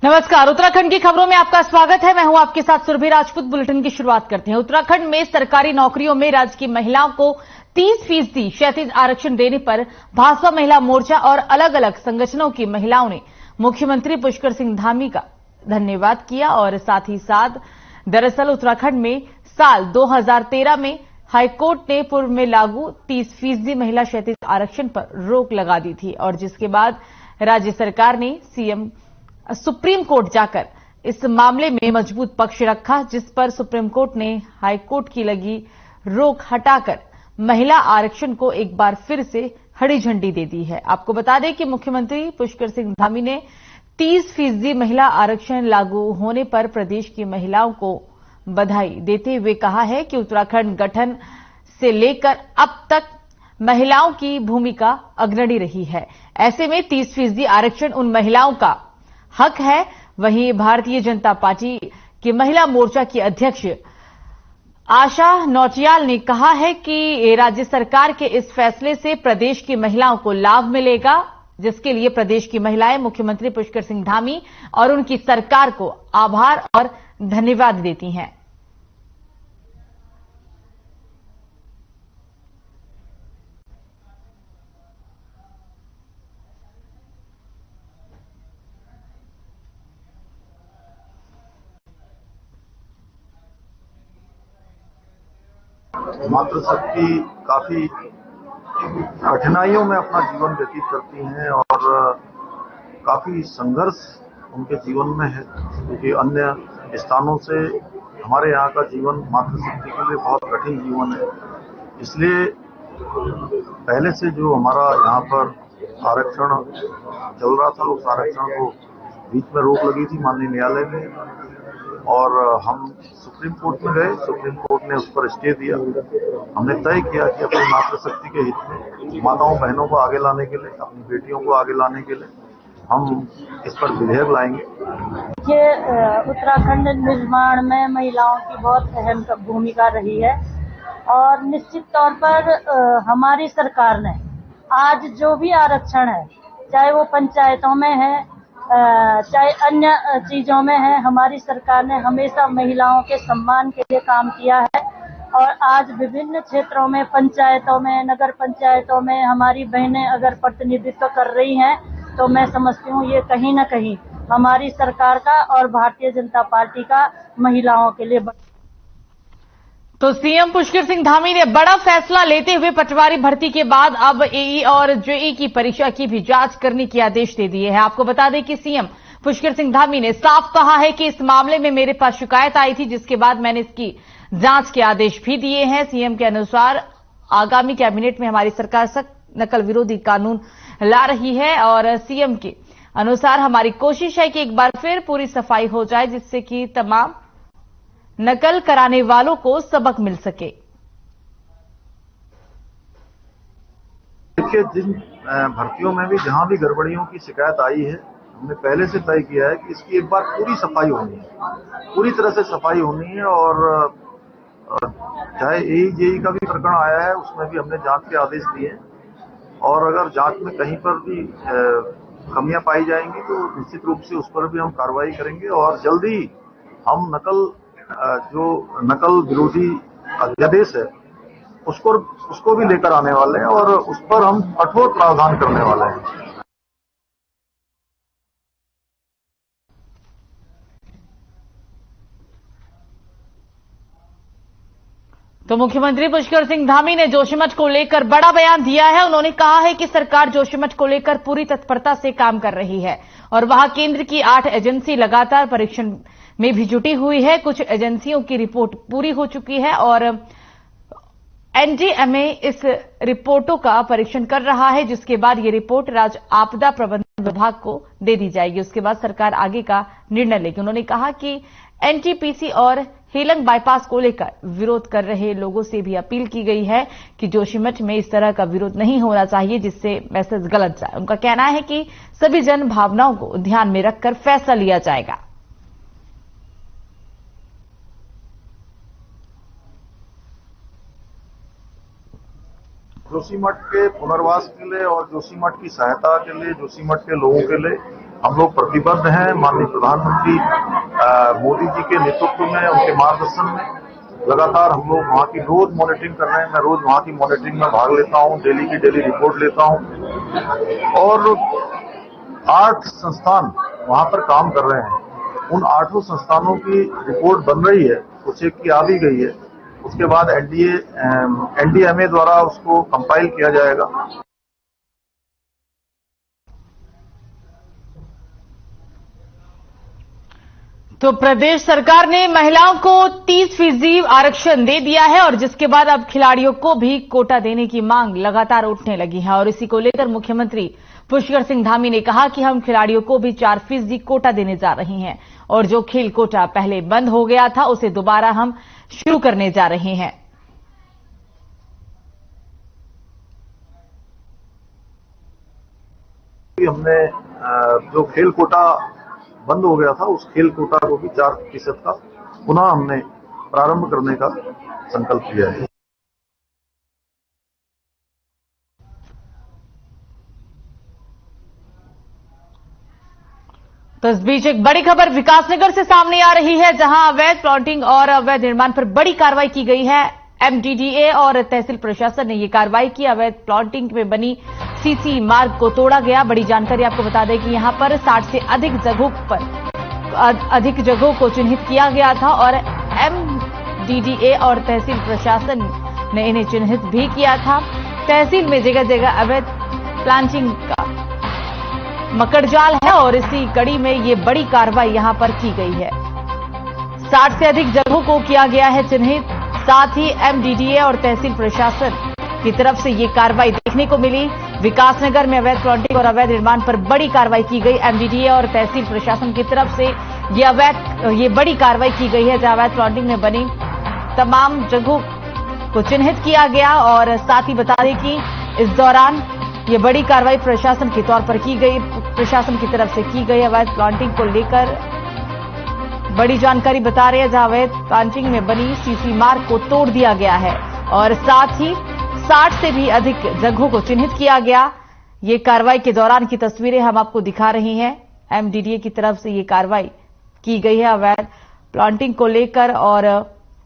नमस्कार। उत्तराखंड की खबरों में आपका स्वागत है। मैं हूं आपके साथ सुरभि राजपूत। बुलेटिन की शुरुआत करते हैं। उत्तराखंड में सरकारी नौकरियों में राज्य की महिलाओं को 30% क्षैतिज आरक्षण देने पर भाजपा महिला मोर्चा और अलग अलग संगठनों की महिलाओं ने मुख्यमंत्री पुष्कर सिंह धामी का धन्यवाद किया और साथ ही साथ दरअसल उत्तराखंड में साल 2013 में हाईकोर्ट ने पूर्व में लागू 30% महिला क्षैतिज आरक्षण पर रोक लगा दी थी और जिसके बाद राज्य सरकार ने सीएम सुप्रीम कोर्ट जाकर इस मामले में मजबूत पक्ष रखा, जिस पर सुप्रीम कोर्ट ने हाईकोर्ट की लगी रोक हटाकर महिला आरक्षण को एक बार फिर से हरी झंडी दे दी है। आपको बता दें कि मुख्यमंत्री पुष्कर सिंह धामी ने 30% महिला आरक्षण लागू होने पर प्रदेश की महिलाओं को बधाई देते हुए कहा है कि उत्तराखंड गठन से लेकर अब तक महिलाओं की भूमिका अग्रणी रही है। ऐसे में 30% आरक्षण उन महिलाओं का हक है। वहीं भारतीय जनता पार्टी की महिला मोर्चा की अध्यक्ष आशा नौटियाल ने कहा है कि राज्य सरकार के इस फैसले से प्रदेश की महिलाओं को लाभ मिलेगा, जिसके लिए प्रदेश की महिलाएं मुख्यमंत्री पुष्कर सिंह धामी और उनकी सरकार को आभार और धन्यवाद देती हैं। मातृशक्ति काफी कठिनाइयों में अपना जीवन व्यतीत करती हैं और काफी संघर्ष उनके जीवन में है, क्योंकि अन्य स्थानों से हमारे यहाँ का जीवन मातृशक्ति के लिए बहुत कठिन जीवन है। इसलिए पहले से जो हमारा यहाँ पर आरक्षण चल रहा था, उस आरक्षण को बीच में रोक लगी थी माननीय न्यायालय में और हम सुप्रीम कोर्ट में गए। सुप्रीम कोर्ट ने उस पर स्टे दिया। हमने तय किया कि अपनी मातृशक्ति के हित में माताओं बहनों को आगे लाने के लिए, अपनी बेटियों को आगे लाने के लिए हम इस पर विधेयक लाएंगे। ये उत्तराखंड निर्माण में महिलाओं की बहुत अहम भूमिका रही है और निश्चित तौर पर हमारी सरकार ने आज जो भी आरक्षण है, चाहे वो पंचायतों में है, चाहे अन्य चीजों में है, हमारी सरकार ने हमेशा महिलाओं के सम्मान के लिए काम किया है और आज विभिन्न क्षेत्रों में, पंचायतों में, नगर पंचायतों में हमारी बहनें अगर प्रतिनिधित्व कर रही हैं तो मैं समझती हूँ ये कहीं न कहीं हमारी सरकार का और भारतीय जनता पार्टी का महिलाओं के लिए। तो सीएम पुष्कर सिंह धामी ने बड़ा फैसला लेते हुए पटवारी भर्ती के बाद अब एई और जेई की परीक्षा की भी जांच करने के आदेश दे दिए हैं। आपको बता दें कि सीएम पुष्कर सिंह धामी ने साफ कहा है कि इस मामले में मेरे पास शिकायत आई थी, जिसके बाद मैंने इसकी जांच के आदेश भी दिए हैं। सीएम के अनुसार आगामी कैबिनेट में हमारी सरकार सख्त नकल विरोधी कानून ला रही है और सीएम के अनुसार हमारी कोशिश है कि एक बार फिर पूरी सफाई हो जाए, जिससे कि तमाम नकल कराने वालों को सबक मिल सके। देखिए, जिन भर्तियों में भी जहां भी गड़बड़ियों की शिकायत आई है, हमने पहले से तय किया है कि इसकी एक बार पूरी सफाई होनी है, पूरी तरह से सफाई होनी है। और चाहे एई जेई का भी प्रकरण आया है, उसमें भी हमने जांच के आदेश दिए और अगर जांच में कहीं पर भी कमियां पाई जाएंगी तो निश्चित रूप से उस पर भी हम कार्रवाई करेंगे और जल्दी हम जो नकल विरोधी अध्यादेश है उसको भी लेकर आने वाले हैं और उस पर हम कठोर प्रावधान करने वाले हैं। तो मुख्यमंत्री पुष्कर सिंह धामी ने जोशीमठ को लेकर बड़ा बयान दिया है। उन्होंने कहा है कि सरकार जोशीमठ को लेकर पूरी तत्परता से काम कर रही है और वहां केंद्र की 8 एजेंसी लगातार परीक्षण में भी जुटी हुई है। कुछ एजेंसियों की रिपोर्ट पूरी हो चुकी है और एनडीएमए इस रिपोर्टों का परीक्षण कर रहा है, जिसके बाद ये रिपोर्ट राज्य आपदा प्रबंधन विभाग को दे दी जाएगी। उसके बाद सरकार आगे का निर्णय लेगी। उन्होंने कहा कि एनटीपीसी और हेलंग बाईपास को लेकर विरोध कर रहे लोगों से भी अपील की गई है कि जोशीमठ में इस तरह का विरोध नहीं होना चाहिए, जिससे मैसेज गलत जाए। उनका कहना है कि सभी जन भावनाओं को ध्यान में रखकर फैसला लिया जाएगा। जोशीमठ के पुनर्वास के लिए और जोशीमठ की सहायता के लिए, जोशीमठ के लोगों के लिए हम लोग प्रतिबद्ध हैं माननीय प्रधानमंत्री मोदी जी के नेतृत्व में, उनके मार्गदर्शन में लगातार हम लोग वहां की रोज मॉनिटरिंग कर रहे हैं। मैं रोज वहां की मॉनिटरिंग में भाग लेता हूं, डेली की डेली रिपोर्ट लेता हूं और 8 संस्थान वहां पर काम कर रहे हैं। उन 8 संस्थानों की रिपोर्ट बन रही है, वो चेक की आ भी गई है। उसके बाद एनडीएमए द्वारा उसको कंपाइल किया जाएगा। तो प्रदेश सरकार ने महिलाओं को 30% आरक्षण दे दिया है और जिसके बाद अब खिलाड़ियों को भी कोटा देने की मांग लगातार उठने लगी है और इसी को लेकर मुख्यमंत्री पुष्कर सिंह धामी ने कहा कि हम खिलाड़ियों को भी 4% कोटा देने जा रहे हैं और जो खेल कोटा पहले बंद हो गया था उसे दोबारा हम शुरू करने जा रहे हैं। हमने जो खेल कोटा बंद हो गया था उस खेल कोटा को भी 4% का पुनः हमने प्रारंभ करने का संकल्प लिया है। तो इस बीच एक बड़ी खबर विकासनगर से सामने आ रही है जहां अवैध प्लॉटिंग और अवैध निर्माण पर बड़ी कार्रवाई की गई है। एमडीडीए और तहसील प्रशासन ने यह कार्रवाई की। अवैध प्लॉटिंग में बनी सीसी मार्ग को तोड़ा गया। बड़ी जानकारी आपको बता दें कि यहां पर 60 से अधिक जगहों को चिन्हित किया गया था और एमडीडीए और तहसील प्रशासन ने इन्हें चिन्हित भी किया था। तहसील में जगह जगह अवैध प्लांटिंग का मकड़जाल है और इसी कड़ी में ये बड़ी कार्रवाई यहां पर की गई है। 60 से अधिक जगहों को किया गया है चिन्हित। साथ ही एमडीडीए और तहसील प्रशासन की तरफ से ये कार्रवाई देखने को मिली। विकासनगर में अवैध प्लॉटिंग और अवैध निर्माण पर बड़ी कार्रवाई की गई। एमडीडीए और तहसील प्रशासन की तरफ से ये बड़ी कार्रवाई की गई है जहां अवैध प्लॉटिंग में बनी तमाम जगहों को चिन्हित किया गया और साथ ही बता दें कि इस दौरान ये बड़ी कार्रवाई प्रशासन के तौर पर की गई, प्रशासन की तरफ से की गई। अवैध प्लांटिंग को लेकर बड़ी जानकारी बता रहे हैं जहां अवैध प्लांटिंग में बनी सीसी मार्ग को तोड़ दिया गया है और साथ ही 60 से भी अधिक जगहों को चिन्हित किया गया। ये कार्रवाई के दौरान की तस्वीरें हम आपको दिखा रहे हैं। एमडीडीए की तरफ से ये कार्रवाई की गई है अवैध प्लांटिंग को लेकर और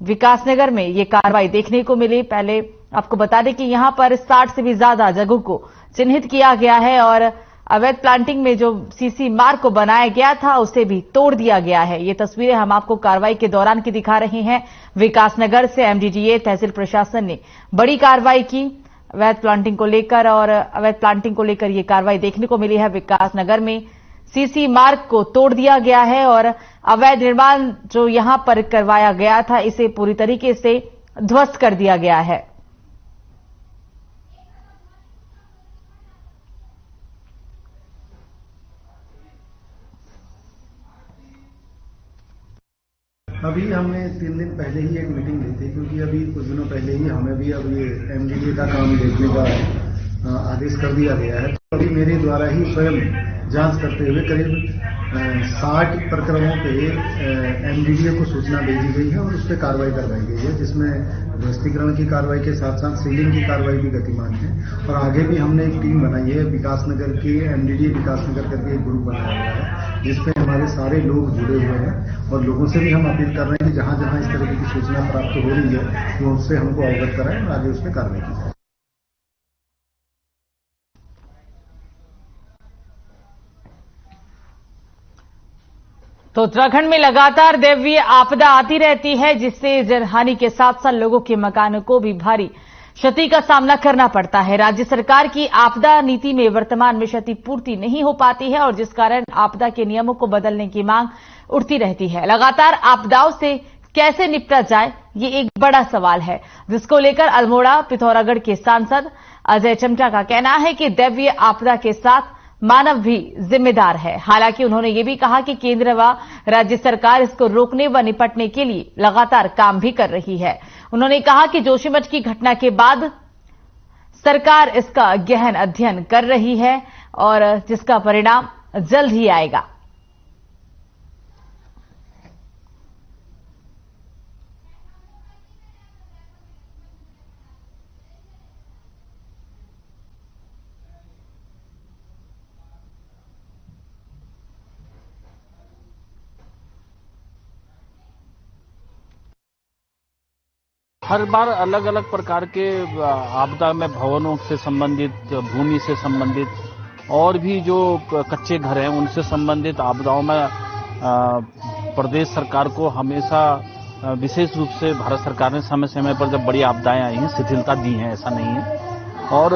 विकासनगर में ये कार्रवाई देखने को मिली। पहले आपको बता दें कि यहां पर 60 से भी ज्यादा जगहों को चिन्हित किया गया है और अवैध प्लांटिंग में जो सीसी मार्ग को बनाया गया था उसे भी तोड़ दिया गया है। ये तस्वीरें हम आपको कार्रवाई के दौरान की दिखा रहे हैं। विकासनगर से एमडीडीए तहसील प्रशासन ने बड़ी कार्रवाई की अवैध प्लांटिंग को लेकर और अवैध प्लांटिंग को लेकर ये कार्रवाई देखने को मिली है। विकासनगर में सीसी मार्ग को तोड़ दिया गया है और अवैध निर्माण जो यहां पर करवाया गया था इसे पूरी तरीके से ध्वस्त कर दिया गया है। अभी हमने 3 दिन पहले ही एक मीटिंग ली थी क्योंकि अभी कुछ दिनों पहले ही हमें भी अब ये एमडीडीए का काम देखने का आदेश कर दिया गया है। तो अभी मेरे द्वारा ही स्वयं जांच करते हुए करीब 60 प्रकरणों पे एमडीडीए को सूचना भेजी गई है और उस पर कार्रवाई करवाई गई है, जिसमें ध्वस्तीकरण की कार्रवाई के साथ साथ सीलिंग की कार्रवाई भी गतिमान है। और आगे भी हमने एक टीम बनाई है, विकासनगर की एमडीडीए विकासनगर करके एक ग्रुप बनाया हुआ है जिसपे हमारे सारे लोग जुड़े हुए हैं और लोगों से भी हम अपील कर रहे हैं कि जहां जहां इस तरह की सूचना प्राप्त हो रही है तो उससे हमको अवगत कराएं और आगे उस पर कार्रवाई की जाए। तो उत्तराखंड में लगातार दैवीय आपदा आती रहती है जिससे जनहानि के साथ साथ लोगों के मकानों को भी भारी क्षति का सामना करना पड़ता है। राज्य सरकार की आपदा नीति में वर्तमान में क्षतिपूर्ति नहीं हो पाती है और जिस कारण आपदा के नियमों को बदलने की मांग उठती रहती है। लगातार आपदाओं से कैसे निपटा जाए ये एक बड़ा सवाल है जिसको लेकर अल्मोड़ा पिथौरागढ़ के सांसद अजय चमटा का कहना है कि दैवीय आपदा के साथ मानव भी जिम्मेदार है। हालांकि उन्होंने ये भी कहा कि केंद्र व राज्य सरकार इसको रोकने व निपटने के लिए लगातार काम भी कर रही है। उन्होंने कहा कि जोशीमठ की घटना के बाद सरकार इसका गहन अध्ययन कर रही है और जिसका परिणाम जल्द ही आएगा। हर बार अलग अलग प्रकार के आपदा में भवनों से संबंधित, भूमि से संबंधित और भी जो कच्चे घर हैं उनसे संबंधित आपदाओं में प्रदेश सरकार को हमेशा विशेष रूप से भारत सरकार ने समय समय पर जब बड़ी आपदाएं आई हैं शिथिलता दी है, ऐसा नहीं है। और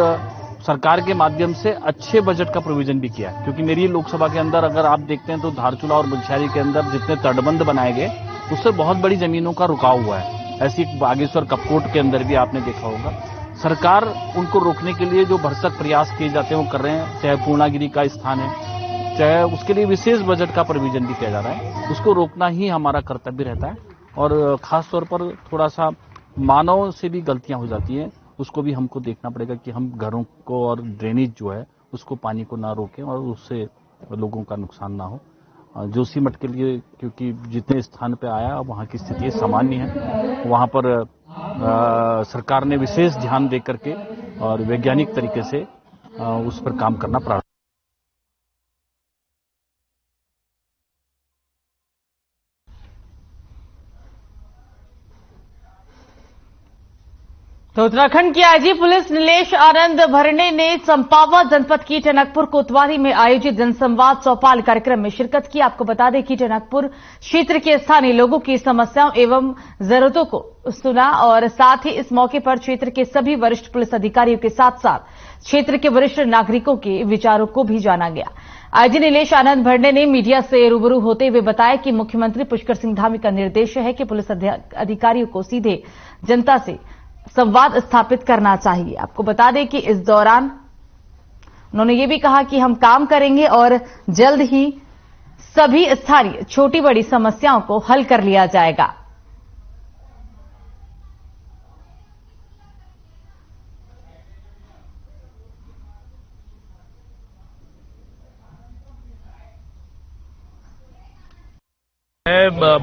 सरकार के माध्यम से अच्छे बजट का प्रोविजन भी किया है, क्योंकि मेरी लोकसभा के अंदर अगर आप देखते हैं तो धारचूला और बुलशारी के अंदर जितने तटबंध बनाए गए उससे बहुत बड़ी जमीनों का रुकाव हुआ है। ऐसी बागेश्वर कपकोट के अंदर भी आपने देखा होगा। सरकार उनको रोकने के लिए जो भरसक प्रयास किए जाते हैं वो कर रहे हैं, चाहे पूर्णागिरी का स्थान है, चाहे उसके लिए विशेष बजट का प्रोविजन भी किया जा रहा है। उसको रोकना ही हमारा कर्तव्य रहता है और खास तौर पर थोड़ा सा मानव से भी गलतियां हो जाती हैं, उसको भी हमको देखना पड़ेगा कि हम घरों को और ड्रेनेज जो है उसको पानी को ना रोकें और उससे लोगों का नुकसान ना हो। जोशीमठ के लिए क्योंकि जितने स्थान पे आया वहाँ की स्थिति सामान्य है, वहाँ पर सरकार ने विशेष ध्यान दे करके और वैज्ञानिक तरीके से उस पर काम करना प्रारंभ। तो उत्तराखंड के आईजी पुलिस नीलेश आनंद भरणे ने चंपावत जनपद की टनकपुर कोतवाली में आयोजित जनसंवाद चौपाल कार्यक्रम में शिरकत की। आपको बता दें कि टनकपुर क्षेत्र के स्थानीय लोगों की समस्याओं एवं जरूरतों को सुना और साथ ही इस मौके पर क्षेत्र के सभी वरिष्ठ पुलिस अधिकारियों के साथ साथ क्षेत्र के वरिष्ठ नागरिकों के विचारों को भी जाना गया। आईजी नीलेश आनंद भरणे ने मीडिया से रूबरू होते हुए बताया कि मुख्यमंत्री पुष्कर सिंह धामी का निर्देश है कि पुलिस अधिकारियों को सीधे जनता से संवाद स्थापित करना चाहिए। आपको बता दें कि इस दौरान उन्होंने ये भी कहा कि हम काम करेंगे और जल्द ही सभी स्थानीय छोटी बड़ी समस्याओं को हल कर लिया जाएगा।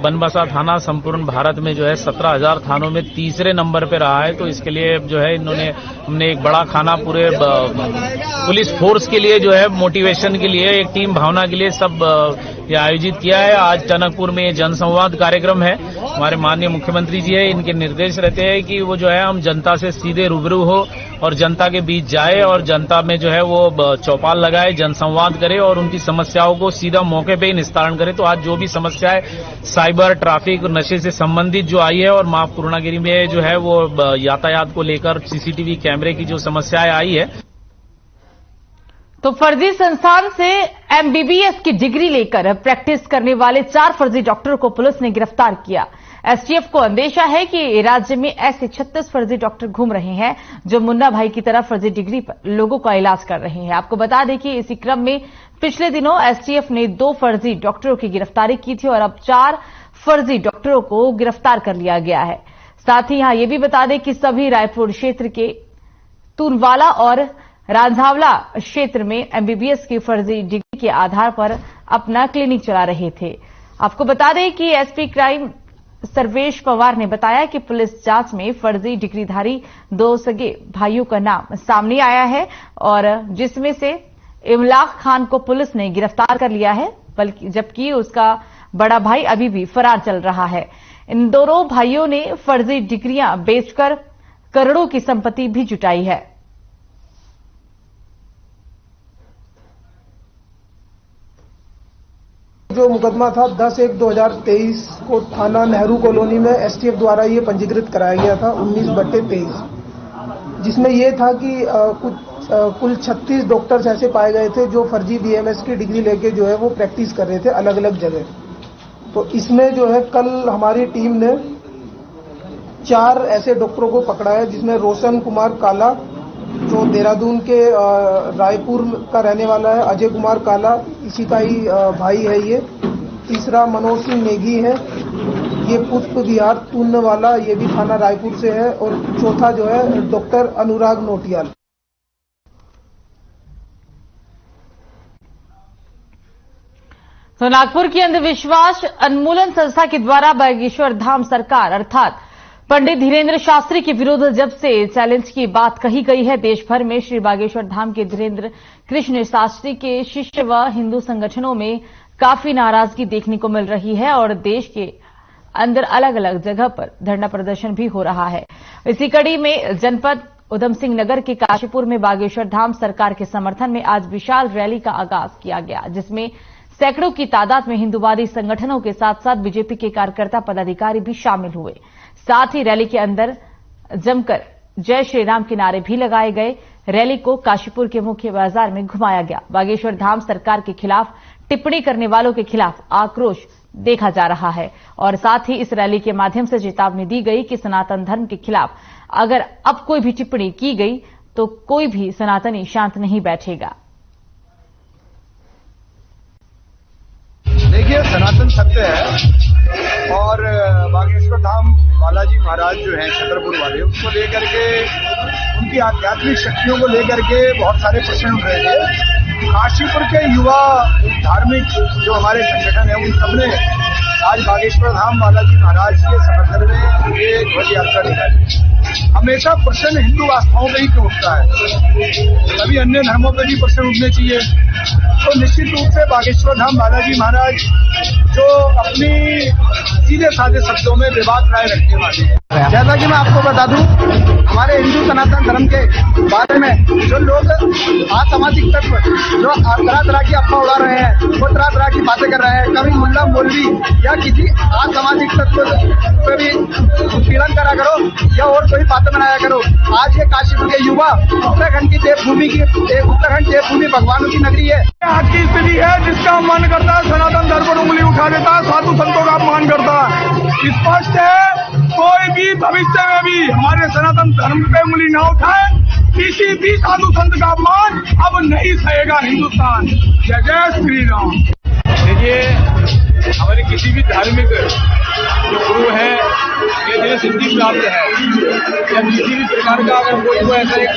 बनबसा थाना संपूर्ण भारत में जो है 17,000 थानों में तीसरे नंबर पे रहा है। तो इसके लिए जो है हमने एक बड़ा खाना पूरे पुलिस फोर्स के लिए जो है मोटिवेशन के लिए, एक टीम भावना के लिए सब ये आयोजित किया है। आज टनकपुर में जनसंवाद कार्यक्रम है। हमारे माननीय मुख्यमंत्री जी है, इनके निर्देश रहते हैं कि वो जो है हम जनता से सीधे रूबरू हो और जनता के बीच जाए और जनता में जो है वो चौपाल लगाए, जनसंवाद करे और उनकी समस्याओं को सीधा मौके पे ही निस्तारण करे। तो आज जो भी समस्याएं साइबर, ट्रैफिक, नशे से संबंधित जो आई है और मां पूर्णागिरी में जो है वो यातायात को लेकर सीसीटीवी कैमरे की जो समस्याएं आई है। तो फर्जी संस्थान से एमबीबीएस की डिग्री लेकर प्रैक्टिस करने वाले 4 फर्जी डॉक्टरों को पुलिस ने गिरफ्तार किया। एसटीएफ को अंदेशा है कि राज्य में ऐसे 36 फर्जी डॉक्टर घूम रहे हैं जो मुन्ना भाई की तरह फर्जी डिग्री पर लोगों का इलाज कर रहे हैं। आपको बता दें कि इसी क्रम में पिछले दिनों एसटीएफ ने 2 फर्जी डॉक्टरों की गिरफ्तारी की थी और अब 4 फर्जी डॉक्टरों को गिरफ्तार कर लिया गया है। साथ ही यहां यह भी बता दें कि सभी रायपुर क्षेत्र के तूनवाला और रांझावला क्षेत्र में एमबीबीएस की फर्जी डिग्री के आधार पर अपना क्लिनिक चला रहे थे। आपको बता दें कि एसपी क्राइम सर्वेश पवार ने बताया कि पुलिस जांच में फर्जी डिग्रीधारी 2 सगे भाइयों का नाम सामने आया है और जिसमें से इमलाक खान को पुलिस ने गिरफ्तार कर लिया है, बल्कि जबकि उसका बड़ा भाई अभी भी फरार चल रहा है। इन दोनों भाइयों ने फर्जी डिग्रियां बेचकर करोड़ों की संपत्ति भी जुटाई है। जो मुकदमा था 10/1/2023 को थाना नेहरू कॉलोनी में एसटीएफ द्वारा ये पंजीकृत कराया गया था 19/23, जिसमें ये था कि कुल 36 डॉक्टर्स ऐसे पाए गए थे जो फर्जी बीएमएस की डिग्री लेके जो है वो प्रैक्टिस कर रहे थे अलग अलग जगह। तो इसमें जो है कल हमारी टीम ने 4 ऐसे डॉक्टरों को पकड़ा है, जिसमें रोशन कुमार काला जो देहरादून के रायपुर का रहने वाला है, अजय कुमार काला इसी का ही भाई है ये, तीसरा मनोज सिंह नेगी है, ये पुष्प विहार तून वाला, ये भी थाना रायपुर से है, और चौथा जो है डॉक्टर अनुराग नोटियाल। तो नागपुर की अंधविश्वास उन्मूलन संस्था के द्वारा बागेश्वर धाम सरकार अर्थात पंडित धीरेन्द्र शास्त्री के विरुद्ध जब से चैलेंज की बात कही गई है, देश भर में श्री बागेश्वर धाम के धीरेन्द्र कृष्ण शास्त्री के शिष्य व हिंदू संगठनों में काफी नाराजगी देखने को मिल रही है और देश के अंदर अलग अलग जगह पर धरना प्रदर्शन भी हो रहा है। इसी कड़ी में जनपद उधम सिंह नगर के काशीपुर में बागेश्वर धाम सरकार के समर्थन में आज विशाल रैली का आगाज किया गया, जिसमें सैकड़ों की तादाद में हिंदूवादी संगठनों के साथ साथ बीजेपी के कार्यकर्ता पदाधिकारी भी शामिल हुए। साथ ही रैली के अंदर जमकर जय श्री राम के नारे भी लगाए गए। रैली को काशीपुर के मुख्य बाजार में घुमाया गया। बागेश्वर धाम सरकार के खिलाफ टिप्पणी करने वालों के खिलाफ आक्रोश देखा जा रहा है और साथ ही इस रैली के माध्यम से चेतावनी दी गई कि सनातन धर्म के खिलाफ अगर अब कोई भी टिप्पणी की गई तो कोई भी सनातनी शांत नहीं बैठेगा। देखिए, सनातन सत्य है और बागेश्वर धाम बालाजी महाराज जो हैं छतरपुर वाले, उसको लेकर के, उनकी आध्यात्मिक शक्तियों को लेकर के बहुत सारे प्रश्न उठ रहे थे। काशीपुर के युवा धार्मिक जो हमारे संगठन है, उन सबने आज बागेश्वर धाम बालाजी महाराज के समर्थन में ये ध्वज यात्रा निकाली। हमेशा प्रश्न हिंदू आस्थाओं पे ही क्यों उठता है, सभी अन्य धर्मों पे भी प्रश्न उठने चाहिए। तो निश्चित रूप से बागेश्वर धाम बालाजी महाराज जो अपनी सीधे साधे शब्दों में विवाद राय रखने वाले हैं। जैसा कि मैं आपको बता दूं, हमारे हिंदू सनातन धर्म के बारे में जो लोग असामाजिक तत्व जो तरह तरह की अफवाह उड़ा रहे हैं, वो तरह तरह की बातें कर रहे हैं, कभी मुल्ला मौलवी या किसी असामाजिक तत्व पे भी उत्पीड़न करा करो या और कोई बातें बनाया करो। आज ये काशीपुर के युवा उत्तराखंड की देवभूमि उत्तराखंड देवभूमि भगवानों की नगरी है। आज की स्थिति है जिसका मन करता है सनातन धर्म पर उंगली उठा देता है, साधु संतों का अपमान करता है। स्पष्ट है, कोई भी भविष्य में भी हमारे सनातन धर्म पे उंगली न उठाए, किसी भी साधु संत का अपमान अब नहीं सहेगा हिंदुस्तान। जय जय श्री राम। देखिए, हमारे किसी भी धार्मिक जो गुरु है ये जिन्हें सिद्धि प्राप्त है या किसी भी प्रकार का अगर कोई ऐसा एक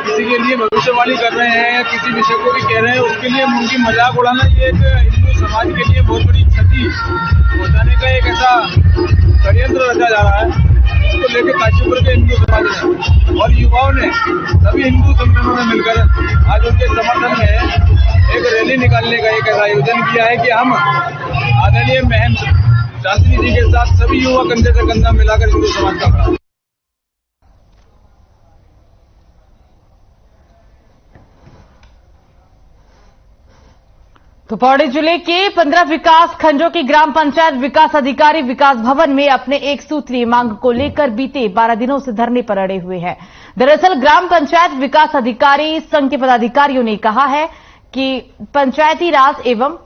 किसी के लिए भविष्यवाणी कर रहे हैं या किसी विषय को भी कह रहे हैं, उसके लिए उनकी मजाक उड़ाना ये एक हिंदू समाज के लिए बहुत बड़ी क्षति पहुंचाने का एक ऐसा षड्यंत्र रचा जा रहा है, जिसको लेकर काशीपुर के हिंदू समाज ने और युवाओं ने सभी हिंदू संगठनों ने मिलकर आज उनके समर्थन में एक रैली निकालने का एक ऐसा आयोजन किया है कि हम आदरणीय महंत शास्त्री जी के साथ सभी युवा कंधे से कंधा मिलाकर हिंदू समाज का खड़ा। तो पौड़ी जिले के 15 विकास खंडों की ग्राम पंचायत विकास अधिकारी विकास भवन में अपने एक सूत्रीय मांग को लेकर बीते 12 दिनों से धरने पर अड़े हुए हैं। दरअसल ग्राम पंचायत विकास अधिकारी संघ के पदाधिकारियों ने कहा है कि पंचायती राज एवं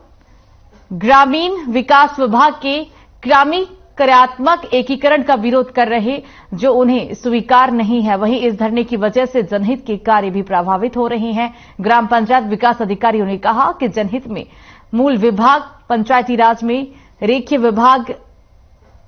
ग्रामीण विकास विभाग के ग्रामीण कार्यात्मक एकीकरण का विरोध कर रहे, जो उन्हें स्वीकार नहीं है। वहीं इस धरने की वजह से जनहित के कार्य भी प्रभावित हो रहे हैं। ग्राम पंचायत विकास अधिकारियों ने कहा कि जनहित में मूल विभाग पंचायती राज में रेखीय विभाग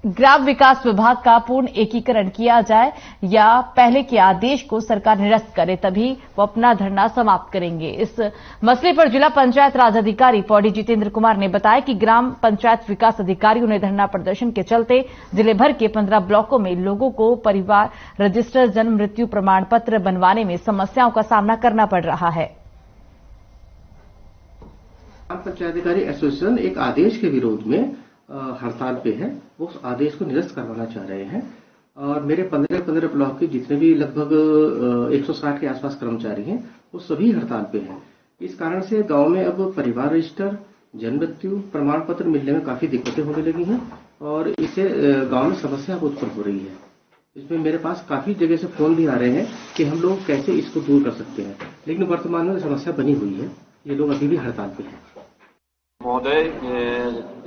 ग्राम विकास विभाग का पूर्ण एकीकरण किया जाए या पहले के आदेश को सरकार निरस्त करे, तभी वो अपना धरना समाप्त करेंगे। इस मसले पर जिला पंचायत राज अधिकारी पौड़ी जितेंद्र कुमार ने बताया कि ग्राम पंचायत विकास अधिकारियों ने धरना प्रदर्शन के चलते जिले भर के 15 ब्लॉकों में लोगों को परिवार रजिस्टर जन्म मृत्यु प्रमाण पत्र बनवाने में समस्याओं का सामना करना पड़ रहा है। ग्राम पंचायत अधिकारी एसोसिएशन एक आदेश के विरोध में हड़ताल पे है, वो उस आदेश को निरस्त करवाना चाह रहे हैं और मेरे 15 ब्लॉक के जितने भी लगभग 160 के आसपास कर्मचारी हैं वो सभी हड़ताल पे हैं। इस कारण से गांव में अब परिवार रजिस्टर जन्म मृत्यु प्रमाण पत्र मिलने में काफी दिक्कतें होने लगी हैं और इससे गांव में समस्या उत्पन्न हो रही है। इसमें मेरे पास काफी जगह से फोन भी आ रहे हैं कि हम लोग कैसे इसको दूर कर सकते हैं, लेकिन वर्तमान में समस्या बनी हुई है, ये लोग अभी भी हड़ताल पे हैं। महोदय,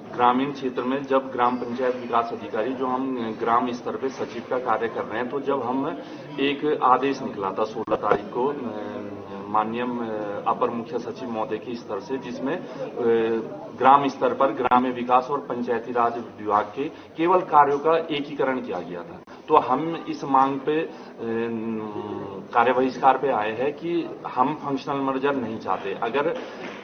ग्रामीण क्षेत्र में जब ग्राम पंचायत विकास अधिकारी जो हम ग्राम स्तर पे सचिव का कार्य कर रहे हैं, तो जब हम एक आदेश निकला था 16 तारीख को माननीय अपर मुख्य सचिव महोदय के स्तर से, जिसमें ग्राम स्तर पर ग्राम्य विकास और पंचायती राज विभाग के केवल कार्यों का एकीकरण किया गया था। तो हम इस मांग पे कार्य बहिष्कार पे आए हैं कि हम फंक्शनल मर्जर नहीं चाहते। अगर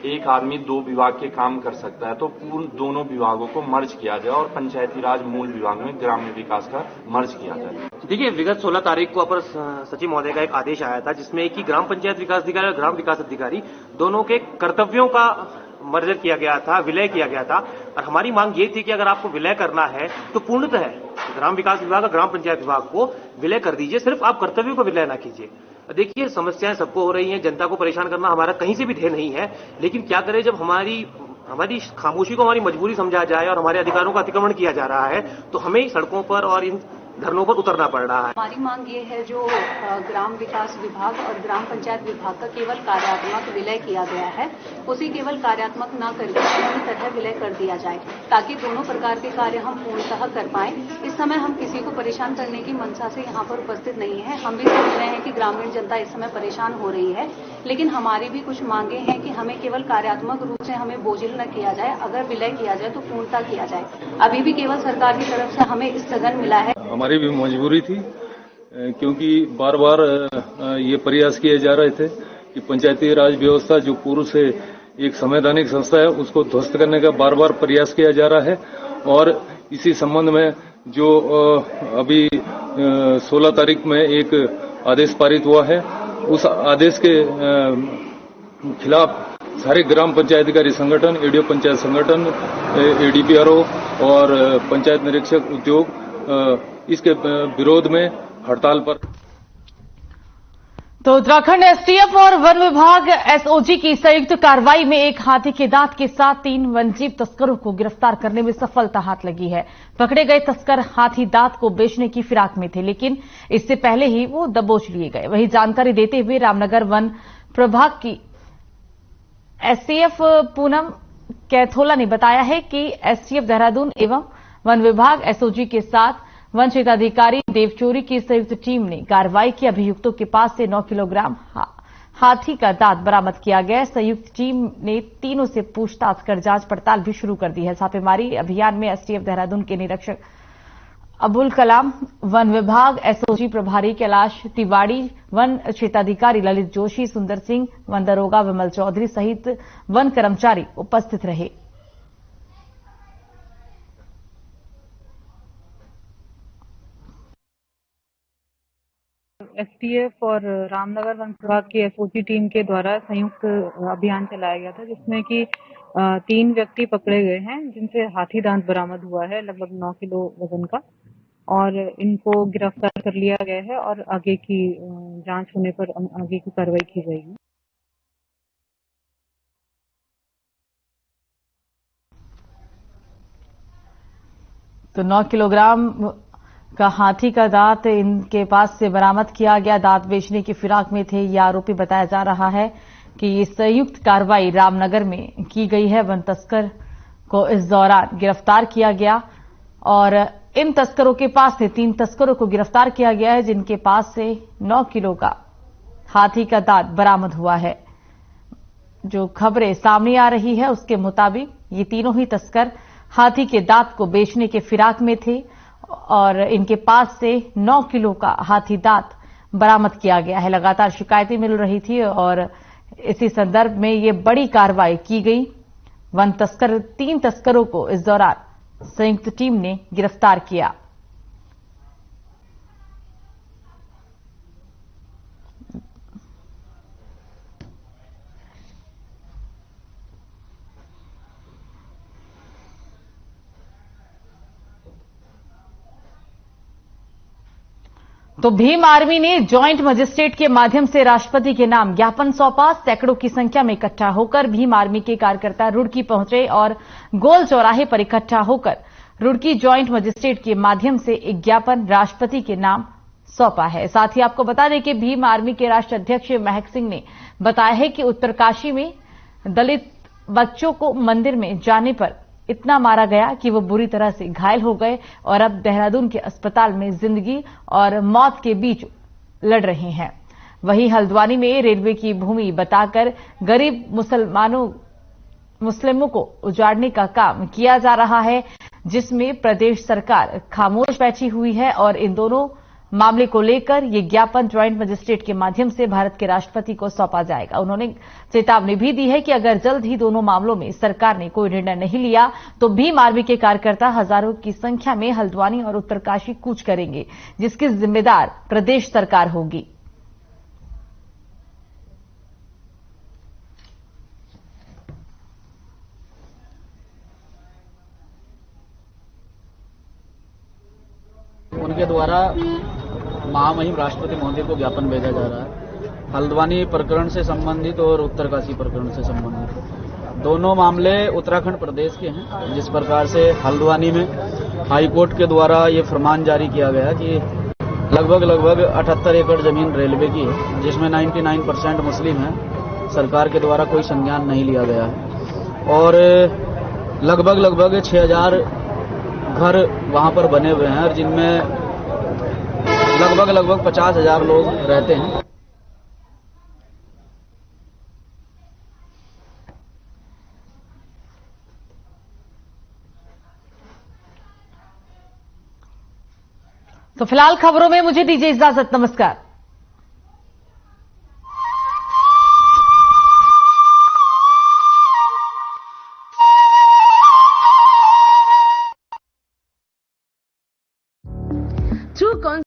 एक आदमी 2 विभाग के काम कर सकता है तो पूर्ण दोनों विभागों को मर्ज किया जाए और पंचायती राज मूल विभाग में ग्राम्य विकास का मर्ज किया जाए। देखिए, विगत 16 तारीख को अपर सचिव महोदय का एक आदेश आया था जिसमें कि ग्राम पंचायत विकास अधिकारी और ग्राम विकास अधिकारी दोनों के कर्तव्यों का मर्जर किया गया था, विलय किया गया था। और हमारी मांग ये थी कि अगर आपको विलय करना है तो पूर्णतः ग्राम विकास विभाग और ग्राम पंचायत विभाग को विलय कर दीजिए, सिर्फ आप कर्तव्यों को विलय ना कीजिए। देखिए, समस्याएं सबको हो रही हैं, जनता को परेशान करना हमारा कहीं से भी ध्येय नहीं है, लेकिन क्या करें जब हमारी खामोशी को हमारी मजबूरी समझा जाए और हमारे अधिकारों का अतिक्रमण किया जा रहा है तो हमें सड़कों पर और इन धरनों पर उतरना पड़ रहा है। हमारी मांग ये है जो ग्राम विकास विभाग और ग्राम पंचायत विभाग का केवल कार्यात्मक विलय किया गया है, उसे केवल कार्यात्मक न करके पूरी तरह विलय कर दिया जाए ताकि दोनों प्रकार के कार्य हम पूर्णतः कर पाएं। इस समय हम किसी को परेशान करने की मंशा से यहाँ पर उपस्थित नहीं है। हम भी समझ रहे हैं कि ग्रामीण जनता इस समय परेशान हो रही है, लेकिन हमारी भी कुछ मांगे हैं कि हमें केवल कार्यात्मक रूप से हमें बोझिल न किया जाए, अगर विलय किया जाए तो पूर्णतः किया जाए। अभी भी केवल सरकार की तरफ से हमें स्थगन मिला है। हमारी भी मजबूरी थी क्योंकि बार बार ये प्रयास किए जा रहे थे कि पंचायती राज व्यवस्था जो पूर्व से एक संवैधानिक संस्था है उसको ध्वस्त करने का बार बार प्रयास किया जा रहा है। और इसी संबंध में जो अभी 16 तारीख में एक आदेश पारित हुआ है, उस आदेश के खिलाफ सारे ग्राम पंचायतिकारी संगठन, एडीओ पंचायत संगठन, एडीपीआरओ और पंचायत निरीक्षक उद्योग इसके विरोध में हड़ताल पर। तो उत्तराखंड एसटीएफ और वन विभाग एसओजी की संयुक्त कार्रवाई में एक हाथी के दांत के साथ 3 वन्यजीव तस्करों को गिरफ्तार करने में सफलता हाथ लगी है। पकड़े गए तस्कर हाथी दांत को बेचने की फिराक में थे, लेकिन इससे पहले ही वो दबोच लिए गए। वही जानकारी देते हुए रामनगर वन प्रभाग की एसटीएफ पूनम कैथोला ने बताया है कि एसटीएफ देहरादून एवं वन विभाग एसओजी के साथ वन क्षेत्राधिकारी देवचोरी की संयुक्त टीम ने कार्रवाई की। अभियुक्तों के पास से 9 किलोग्राम हाथी का दांत बरामद किया गया। संयुक्त टीम ने तीनों से पूछताछ कर जांच पड़ताल भी शुरू कर दी है। छापेमारी अभियान में एसटीएफ देहरादून के निरीक्षक अबुल कलाम, वन विभाग एसओजी प्रभारी कैलाश तिवाड़ी, वन क्षेत्राधिकारी ललित जोशी, सुंदर सिंह, वन दरोगा विमल चौधरी सहित वन कर्मचारी उपस्थित रहे। एसटीएफ और रामनगर वन विभाग की एसओजी टीम के द्वारा संयुक्त अभियान चलाया गया था, जिसमें कि 3 व्यक्ति पकड़े गए हैं, जिनसे हाथी दांत बरामद हुआ है लगभग 9 किलो वजन का, और इनको गिरफ्तार कर लिया गया है और आगे की जांच होने पर आगे की कार्रवाई की जाएगी। तो 9 किलोग्राम का हाथी का दांत इनके पास से बरामद किया गया। दांत बेचने की फिराक में थे ये आरोपी। बताया जा रहा है कि ये संयुक्त कार्रवाई रामनगर में की गई है। वन तस्कर को इस दौरान गिरफ्तार किया गया और इन तस्करों के पास से 3 तस्करों को गिरफ्तार किया गया है, जिनके पास से 9 किलो का हाथी का दांत बरामद हुआ है। जो खबरें सामने आ रही है उसके मुताबिक ये तीनों ही तस्कर हाथी के दांत को बेचने के फिराक में थे और इनके पास से 9 किलो का हाथी दांत बरामद किया गया है। लगातार शिकायतें मिल रही थी और इसी संदर्भ में ये बड़ी कार्रवाई की गई। 3 तस्करों को इस दौरान संयुक्त टीम ने गिरफ्तार किया। तो भीम आर्मी ने ज्वाइंट मजिस्ट्रेट के माध्यम से राष्ट्रपति के नाम ज्ञापन सौंपा। सैकड़ों की संख्या में इकट्ठा होकर भीम आर्मी के कार्यकर्ता रुड़की पहुंचे और गोल चौराहे पर इकट्ठा होकर रुड़की ज्वाइंट मजिस्ट्रेट के माध्यम से एक ज्ञापन राष्ट्रपति के नाम सौंपा है। साथ ही आपको बता दें कि भीम आर्मी के राष्ट्रीय अध्यक्ष महक सिंह ने बताया है कि उत्तरकाशी में दलित बच्चों को मंदिर में जाने पर इतना मारा गया कि वो बुरी तरह से घायल हो गए और अब देहरादून के अस्पताल में जिंदगी और मौत के बीच लड़ रहे हैं। वहीं हल्द्वानी में रेलवे की भूमि बताकर गरीब मुस्लिमों को उजाड़ने का काम किया जा रहा है, जिसमें प्रदेश सरकार खामोश बैठी हुई है और इन दोनों मामले को लेकर ये ज्ञापन ज्वाइंट मजिस्ट्रेट के माध्यम से भारत के राष्ट्रपति को सौंपा जाएगा। उन्होंने चेतावनी भी दी है कि अगर जल्द ही दोनों मामलों में सरकार ने कोई निर्णय नहीं लिया तो भीम आर्मी के कार्यकर्ता हजारों की संख्या में हल्द्वानी और उत्तरकाशी कूच करेंगे, जिसकी जिम्मेदार प्रदेश सरकार होगी। के द्वारा महामहिम राष्ट्रपति महोदय को ज्ञापन भेजा जा रहा है हल्द्वानी प्रकरण से संबंधित और उत्तरकाशी प्रकरण से संबंधित। दोनों मामले उत्तराखंड प्रदेश के हैं। जिस प्रकार से हल्द्वानी में हाईकोर्ट के द्वारा ये फरमान जारी किया गया कि लगभग 78 एकड़ जमीन रेलवे की है, जिसमें 99% मुस्लिम है, सरकार के द्वारा कोई संज्ञान नहीं लिया गया है और लगभग 6000 घर वहां पर बने हुए हैं और जिनमें लगभग 50,000 लोग रहते हैं। तो फिलहाल खबरों में मुझे दीजिए इजाजत। नमस्कार।